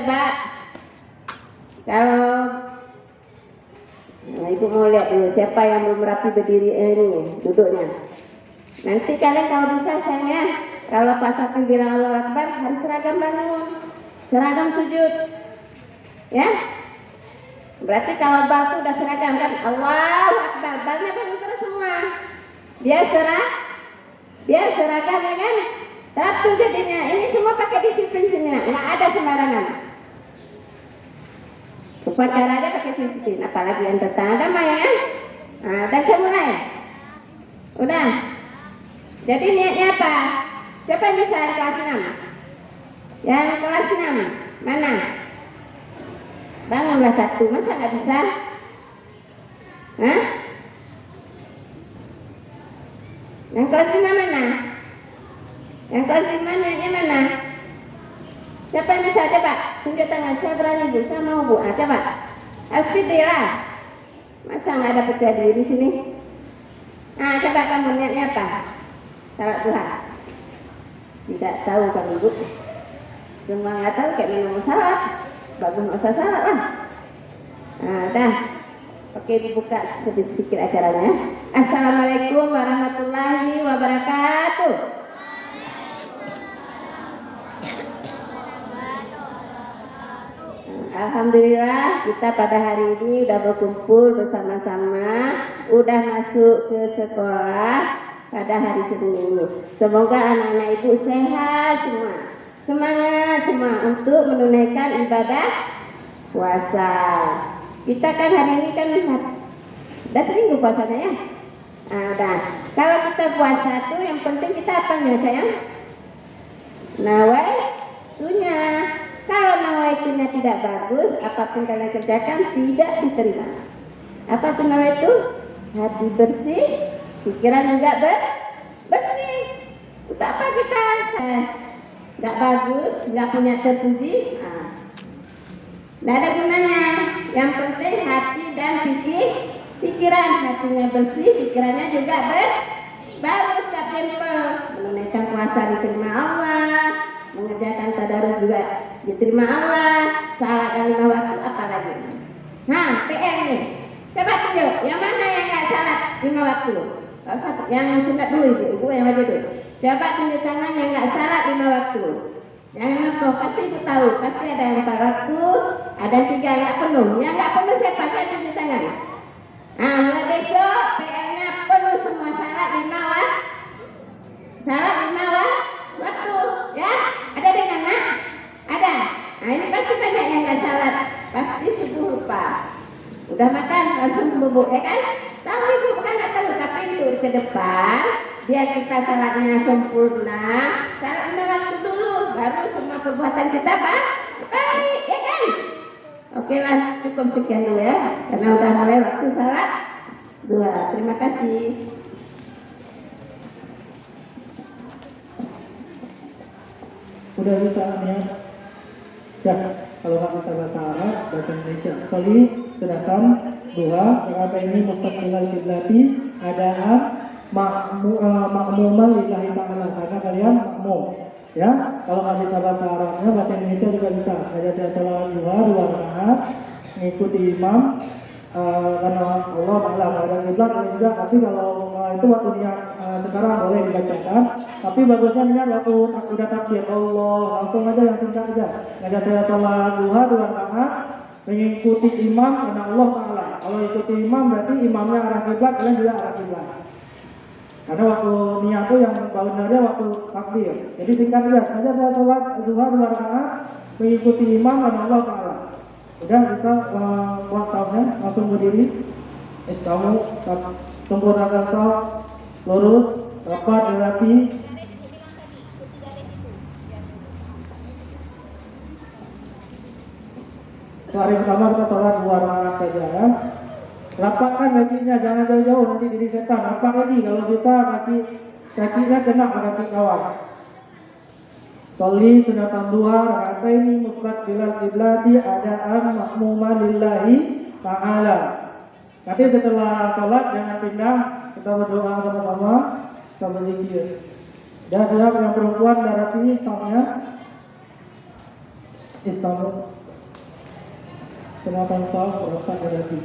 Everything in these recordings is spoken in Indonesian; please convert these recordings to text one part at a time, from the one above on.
coba. Kalau ibu mau lihat dulu siapa yang belum rapi berdiri ini duduknya. Nanti kalian kalau bisa sayangnya, kalau Pak Safi bilang Allahu Akbar harus seragam bangun, seragam sujud, ya. Berarti kalau bal itu udah seragam kan, Allahu Akbar, balnya bangun terus semua. Biar seragam ya kan. Satu jadinya, ini semua pakai disiplin sini, nggak ada sembarangan. Upacaranya pakai disiplin, apalagi yang tentang agama ya kan. Nah, dan saya mulai. Udah. Jadi niatnya apa? Siapa yang bisa kelas 6? Yang kelas 6 mana? Bangunlah satu, masa nggak bisa? Hah? Yang kelas 5 mana? Yang kelas 5 niatnya mana? Siapa yang bisa? Coba tunjuk tangan, saya berani Bu, saya mau Bu. Ah, coba. Alhamdulillah. Masa nggak ada percaya diri di sini? Nah, coba kamu niatnya apa? Salat duha. Tidak tahu kan Ibu? Semua nggak tahu kayak mana mau salat. Bagus nggak usah salat lah. Nah, dah. Oke, dibuka sedikit acaranya. Assalamualaikum warahmatullahi wabarakatuh. Alhamdulillah kita pada hari ini udah berkumpul bersama-sama, udah masuk ke sekolah pada hari Senin ini. Semoga anak-anak ibu sehat semua, semangat semua untuk menunaikan ibadah puasa. Kita kan hari ini kan udah seminggu puasanya ya. Nah, kalau kita puasa tuh yang penting kita apanya sayang? Nawaitunya. Kalau nawaitunya tidak bagus, apapun kalian kerjakan tidak diterima. Apa itu nawaitu? Hati bersih, pikiran juga bersih. Untuk apa kita nggak bagus, nggak punya terpuji? Nggak ada gunanya. Yang penting hati dan pikiran, hatinya bersih, pikirannya juga baru tempel. Menunaikan puasa diterima Allah, mengerjakan tadarus juga diterima Allah, salat 5 waktu apalagi. Nah, PR nih. Coba tunjuk, yang mana yang nggak salat 5 waktu? Yang sunat dulu ibu yang wajib itu. Coba tunjuk tangan yang nggak salat 5 waktu. Jangan lupa, pasti ibu tahu, pasti ada yang 4 waktu, ada 3 nggak penuh. Yang nggak penuh siapa? Saya tunjuk tangan. Nah, mulai besok PR-nya penuh semua salat 5 waktu. Salat 5 waktu, ya? Ada dengan nak? Ada. Nah, ini pasti banyak yang nggak salat, pasti subuh lupa. Udah makan langsung bubuk ya kan? Tahu ibu bukan nggak tahu, tapi itu ke depan biar kita salatnya sempurna. Salat 5 waktu dulu, baru semua perbuatan kita baik, ya kan? Oke lah, cukup sekian dulu ya, karena udah mulai waktu salat duha. Terima kasih. Udah bisa ya? Ya, kalau nggak bisa bahasa Arab, bahasa Indonesia. Soli, sedangkan duha, apa ini mustaqbilal kiblati, adaan makmuman lillahi ta'ala, karena kalian makmum. Ya, kalau nggak bisa bahasa Arabnya, bahasa Indonesia juga bisa. Ada sholat duha 2 rakaat, mengikuti imam. Karena Allah Ta'ala ada kiblat juga, tapi kalau itu waktu niat sekarang boleh dibacakan, tapi bagusnya niat waktu udah takbir Allah langsung aja, yang singkat aja. Ada saya sholat duha 2 rakaat mengikuti imam karena Allah Ta'ala. Kalau ikuti imam berarti imamnya arah kiblat, kalian juga arah kiblat. Karena waktu niat itu yang benar waktu takbir. Jadi singkat aja. Saya sholat duha 2 rakaat mengikuti imam karena Allah Ta'ala. Udah bisa buat tahunnya, langsung berdiri. Kamu sempurnakan sholat, lurus, rapat, rapi. Hari pertama kita sholat 2 rakaat saja ya. Rapatkan kakinya, jangan jauh-jauh nanti jadi setan. Rapat lagi, kalau bisa kakinya kena pada kaki kawan. Soli sunatan duha rakaataini mustaqbilal qiblati adaan makmuman lillahi ta'ala. Nanti setelah sholat jangan pindah, kita berdoa sama-sama, kita berzikir. Dan siap yang perempuan darah sini samanya. Istanbul. Silakan Pak, berapa berarti?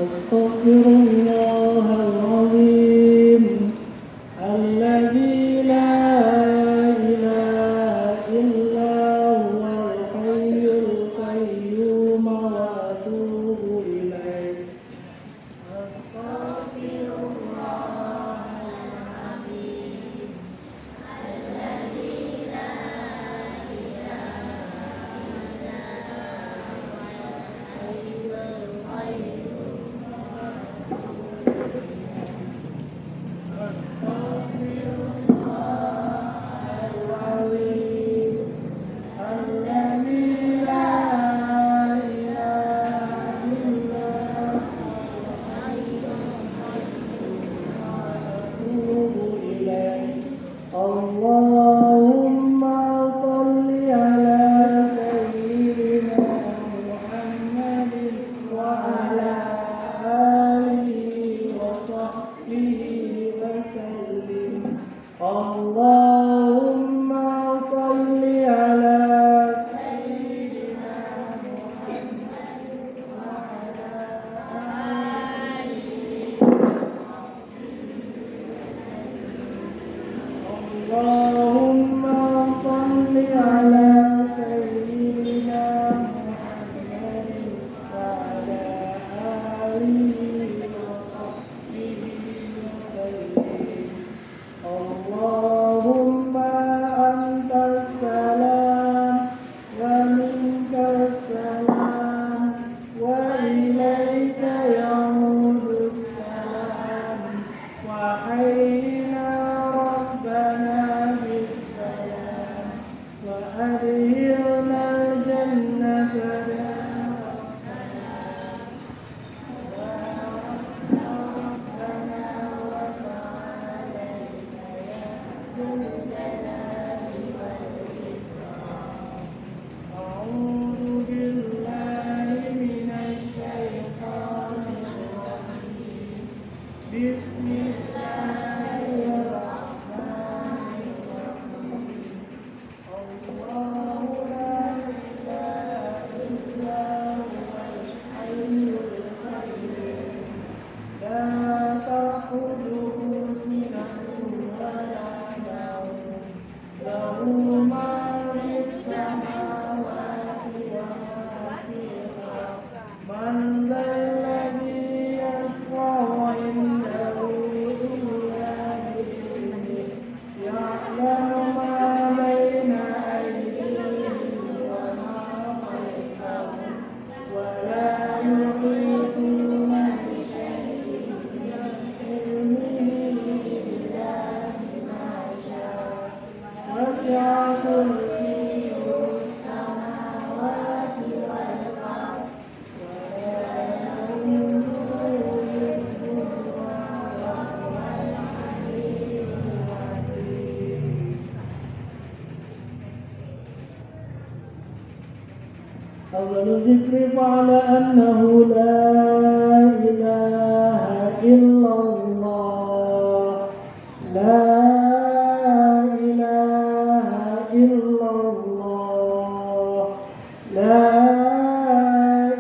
أستغفر الله العظيم الذي لا إله إلا هو الحي القيوم وأتوب إليه أستغفر الله Allahumma salli ala Allahumma salli ala sayyidina Muhammadin wa ala alihi wa sahbihi wa sallim. Allahumma antas salam wa minkas salam wa ilaika ya'udus salam wa hayyina rabbana bis salam wa adkhilna al-jannata daras salam wa rabbana wa ta'ala jalla jalali wal ikram. A'udzu billahi minasy syaithanir rajim. Bismillahirrahmanirrahim. Allahu la ilaha illa huwal hayyul qayyum. La ta'khudhuhu sinatun wa la nawm. Lahu ma fis samawati wa ma fil ardh. Man dzalladzi yashfa'u 'indahu illa bi'idhnihi. Ya'lamu ma baina aydihim wa ma khalfahum wa la yuhituna bi shay'in min ilmihi illa bima sha'a. Wasi'a kursiyyuhu as-samawati wal ardh wa la ya'uduhu hifdhuhuma wa huwal 'aliyyul 'azim. أول الذكر فعل أنه لا إله إلا الله. لا إله إلا الله. لا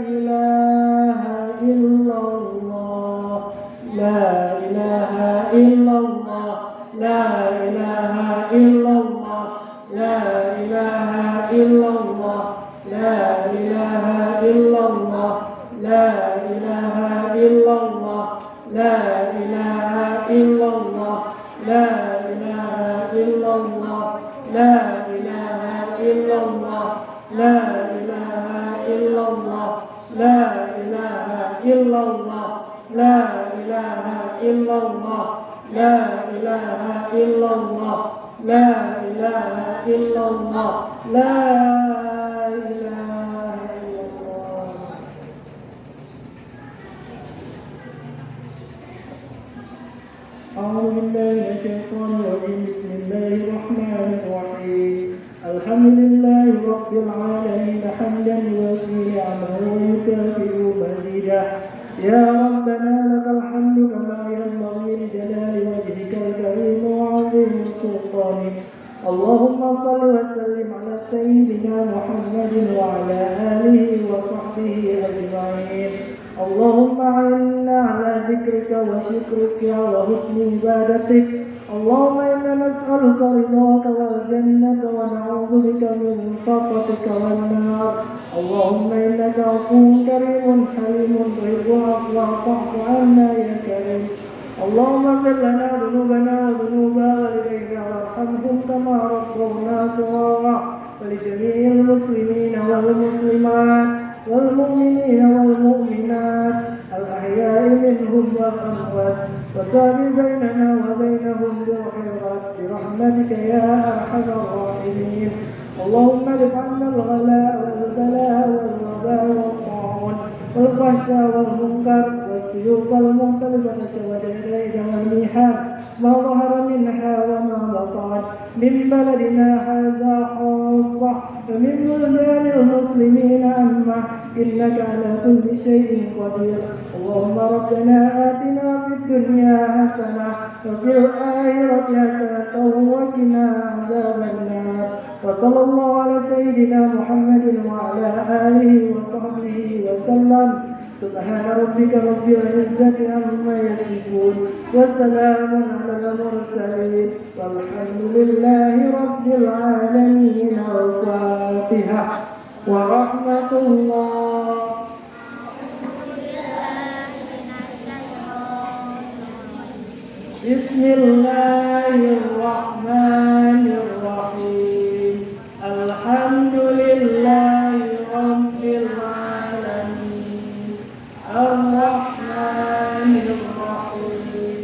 إله إلا الله. لا إله إلا الله. لا إله إلا الله. لا إله إلا الله. لا إله إلا الله. لا إله إلا الله. لا إله إلا الله. لا إله إلا الله. لا إله إلا الله. لا إله إلا الله. لا إله إلا الله. لا إله إلا الله. لا إله إلا الله. لا إله إلا الله. لا إله إلا الله. أعوذ بالله من الشيطان الرجيم. بسم الله الرحمن الرحيم. الحمد لله رب العالمين حمدا يوفي نعمه ويكافئ مزيده. يا ربنا لك الحمد كما ينبغي لجلال وجهك الكريم وعظيم سلطانك. اللهم صل وسلم على سيدنا محمد وعلى آله وصحبه أجمعين. اللهم أعنا على ذكرك وشكرك وحسن عبادتك. اللهم إنا نسألك رضاك والجنة ونعوذ بك من سخطك والنار. اللهم إنك عفو كريم حليم تحب العفو فاعف عنا يا كريم. اللهم اغفر لنا ذنوبنا وذنوب والدينا وارحمهم كما ربونا صغارا. ولجميع المسلمين والمسلمات والمؤمنين والمؤمنات الأحياء منهم والأموات وتابع بيننا وبينهم بالخيرات برحمتك يا أرحم الراحمين. اللهم ادفع عنا الغلاء والبلاء والوباء والطاعون والفحشاء والمنكر والسيوف المختلفة والجليد والميحان ما ظهر منها وما بطن من بلدنا هذا خاصة ومن بلدان المسلمين عامة إنك على كل شيء قدير. اللهم ربنا آتنا في الدنيا حسنة وفي الآخرة حسنة وقنا عذاب النار وصلى الله على سيدنا محمد وعلى آله وصحبه وسلم سبحان ربك رب العزة عما يصفون وسلام على المرسلين والحمد لله رب العالمين الفاتحة ورحمة الله. بسم الله الرحمن الرحيم الحمد لله رب العالمين الرحمن الرحيم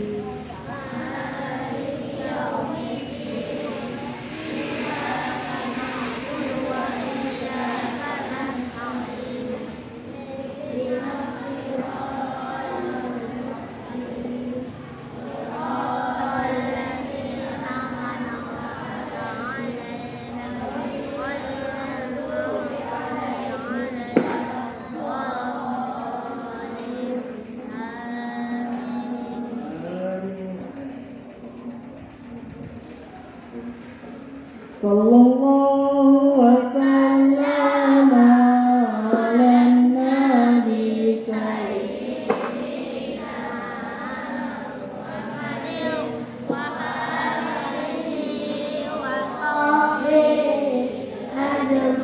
Sallallahu wasallam ala nabi sayyidina Muhammadin wa alihi wa sahbihi ajma'in.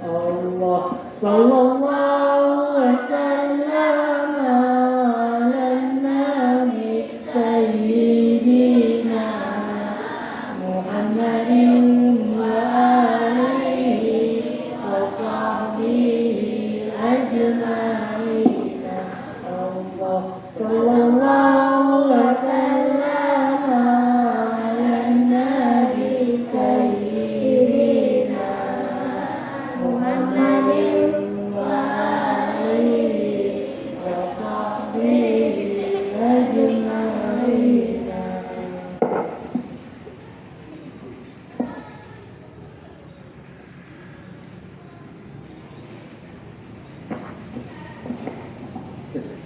Allah sallallahu wasallam ala nabi sayyidina Muhammadin wa alihi wa sahbihi ajma'in. Allah sallallahu wasallam ala nabi sayyidina Muhammadin wa alihi wa sahbihi ajma'in.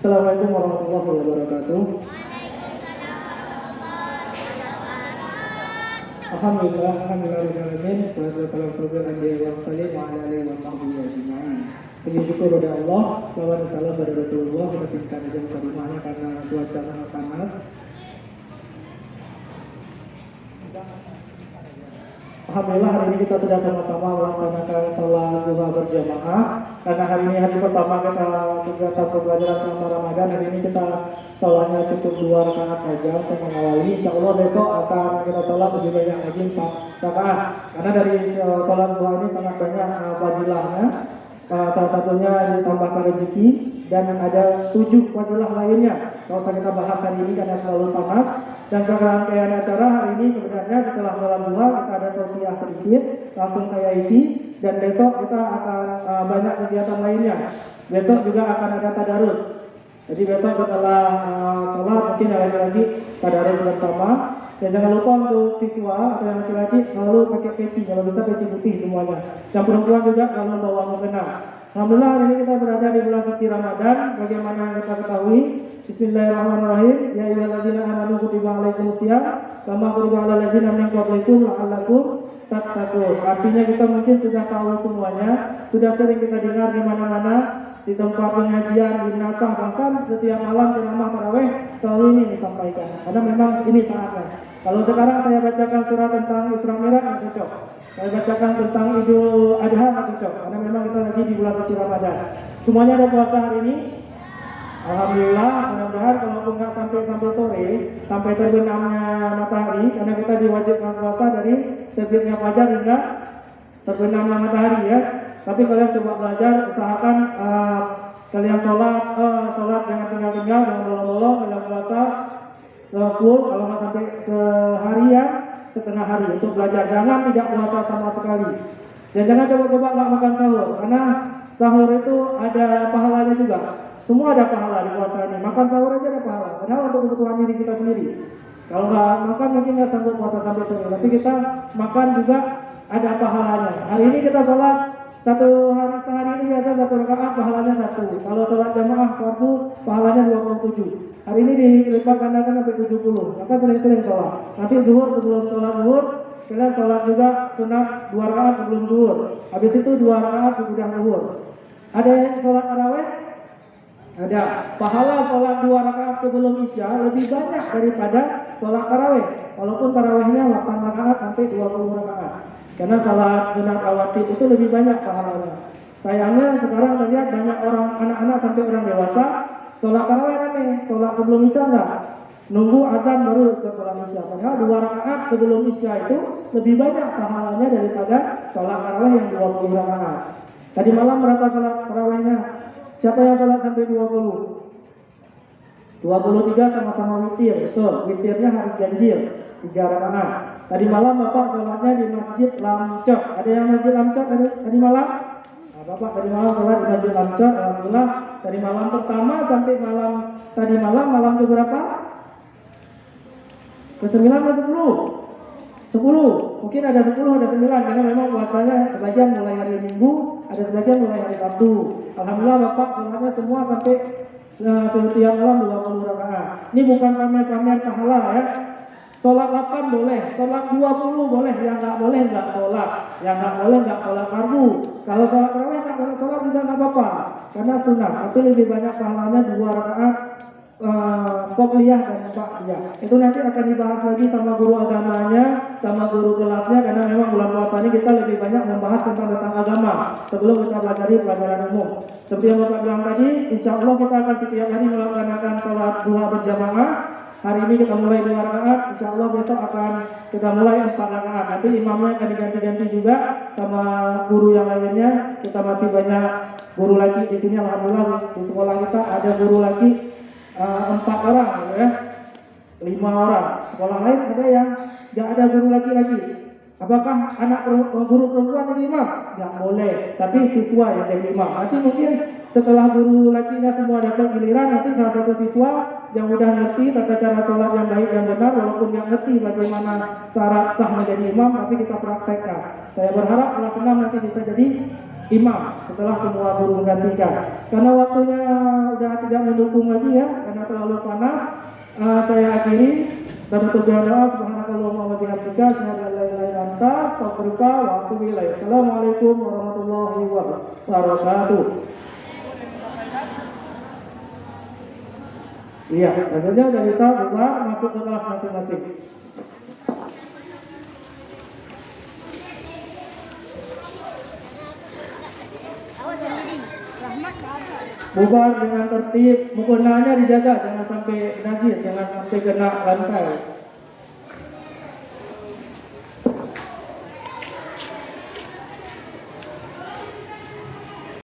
Assalamualaikum warahmatullahi wabarakatuh. Alhamdulillah, alhamdulillahirrahmanirrahim. Sallallahu alaihi wasallam. Puji syukur kepada Allah, selawat dan salam pada Rasulullah. Kita singkat aja mukadimahnya karena cuaca sangat panas. Alhamdulillah hari ini kita sudah sama-sama melaksanakan sholat duha berjamaah. Karena hari ini hari pertama kita kegiatan pembelajaran selama Ramadan. Hari ini kita sholatnya cukup 2 rakaat saja untuk mengawali. Insya Allah besok akan kita sholat lebih banyak lagi 4 rakaat. Karena dari sholat duha ini sangat banyak fadilahnya. Salah satunya ditambahkan rezeki dan ada 7 fadilah lainnya. Kalau kita bahas hari ini karena selalu panas. Dan rangkaian acara hari ini sebenarnya setelah sholat duha kita ada tausiah sedikit, langsung saya isi. Dan besok kita akan banyak kegiatan lainnya. Besok juga akan ada tadarus. Jadi besok setelah sholat mungkin ada lagi tadarus bersama. Dan jangan lupa untuk siswa atau yang laki-laki selalu pakai peci, kalau bisa peci putih semuanya. Yang perempuan juga kalau bawa mukena. Alhamdulillah hari ini kita berada di bulan suci Ramadan. Bagaimana yang kita ketahui? Bismillahirrahmanirrahim. Ya ayyuhalladzina amanu kutiba alaikumusiyam kama kutiba alal ladzina min qablikum la'allakum tattaqun. Artinya kita mungkin sudah tahu semuanya, sudah sering kita dengar di mana-mana, di tempat pengajian, di nasah, bahkan setiap malam ceramah tarawih selalu ini disampaikan. Karena memang ini saatnya. Kalau sekarang saya bacakan surat tentang Isra Mi'raj yang cocok. Saya bacakan tentang Idul Adha yang cocok. Karena memang kita lagi di bulan suci Ramadan. Semuanya ada puasa hari ini. Alhamdulillah, mudah-mudahan kalaupun nggak sampai sore, sampai terbenamnya matahari, karena kita diwajibkan puasa dari terbitnya fajar hingga terbenamnya matahari ya. Tapi kalian coba belajar, usahakan kalian sholat jangan tinggal-tinggal, jangan bolong-bolong, kalian puasa full, kalau nggak sampai seharian, setengah hari untuk belajar. Jangan tidak puasa sama sekali. Dan jangan coba-coba nggak makan sahur, karena sahur itu ada pahalanya juga. Semua ada pahala di puasa ini. Makan sahur aja ada pahala. Padahal untuk kebutuhan diri kita sendiri. Kalau nggak makan mungkin nggak sanggup puasa sampai sore. Tapi kita makan juga ada pahalanya. Hari ini kita sholat sehari ini biasa 1 rakaat pahalanya 1. Kalau sholat jamaah fardu pahalanya 27. hari ini dilipat gandakan sampai 70, maka sering-sering sholat. Nanti zuhur, sebelum sholat zuhur, kalian sholat juga sunat 2 rakaat sebelum zuhur. Habis itu 2 rakaat sudah zuhur. Ada yang sholat tarawih? Ada. Pahala sholat 2 rakaat sebelum isya lebih banyak daripada sholat tarawih. Walaupun tarawihnya 8 rakaat sampai 20 rakaat. Karena sholat sunat rawatib itu lebih banyak pahalanya. Sayangnya sekarang lihat banyak orang anak-anak sampai orang dewasa sholat tarawih rame, sholat sebelum isya enggak. Nunggu azan baru ke sholat isya. Padahal 2 rakaat sebelum isya itu lebih banyak pahalanya daripada sholat tarawih yang 20 rakaat. Tadi malam berapa sholat tarawihnya? Siapa yang sholat sampai 20? 23 sama-sama witir, betul. Witirnya harus ganjil 3 rakaat. Tadi malam Bapak sholatnya di Masjid Lamcok. Ada yang Masjid Lamcok tadi malam? Nah, Bapak tadi malam sholat di Masjid Lamcok. Alhamdulillah dari malam pertama sampai tadi malam ke berapa? Ke 9 atau 10? 10. Mungkin ada 10, ada 9 karena memang puasanya sebagian mulai hari Minggu, ada sebagian mulai hari Sabtu. Alhamdulillah Bapak sholatnya semua sampai setiap malam 20 rakaat. Ini bukan pamer-pamer pahala ya. Sholat 8 boleh, sholat 20 boleh, yang nggak boleh nggak sholat, yang nggak boleh nggak sholat fardu. Kalau sholat tarawih nggak boleh sholat juga nggak apa-apa, karena sunnah. Tapi lebih banyak pahalanya 2 rakaat qobliyah dan ba'diyah. Itu nanti akan dibahas lagi sama guru agamanya, sama guru kelasnya, karena memang bulan puasa ini kita lebih banyak membahas tentang agama sebelum kita pelajari pelajaran umum. Seperti yang Bapak bilang tadi, insya Allah kita akan setiap hari melaksanakan sholat duha berjamaah. Hari ini kita mulai 2 rakaat, insya Allah besok akan kita mulai 4 rakaat. Nanti imamnya akan diganti-ganti juga sama guru yang lainnya. Kita masih banyak guru lagi di sini. Alhamdulillah di sekolah kita ada guru lagi 4 orang, ya, 5 orang. Sekolah lain ada yang nggak ada guru lagi. Apakah anak guru perempuan jadi imam? Nggak boleh, tapi siswa yang jadi imam. Nanti mungkin setelah guru lakinya semua dapat giliran, nanti salah satu siswa yang udah ngerti tata cara sholat yang baik dan benar, walaupun nggak ngerti bagaimana syarat sah menjadi imam, tapi kita praktekkan. Saya berharap kelas 6 nanti bisa jadi imam setelah semua guru menggantikan. Karena waktunya udah tidak mendukung lagi ya, karena terlalu panas. Saya akhiri dan tutup dengan doa. Subhanakallahumma wa bihamdika, asyhadu an la ilaha illa anta, astaghfiruka wa atubu ilaik. Assalamualaikum warahmatullahi wabarakatuh. Iya, selanjutnya dari saya bubar masuk ke kelas masing-masing. Bubar dengan tertib, mukunanya dijaga, jangan sampai najis, jangan sampai kena lantai.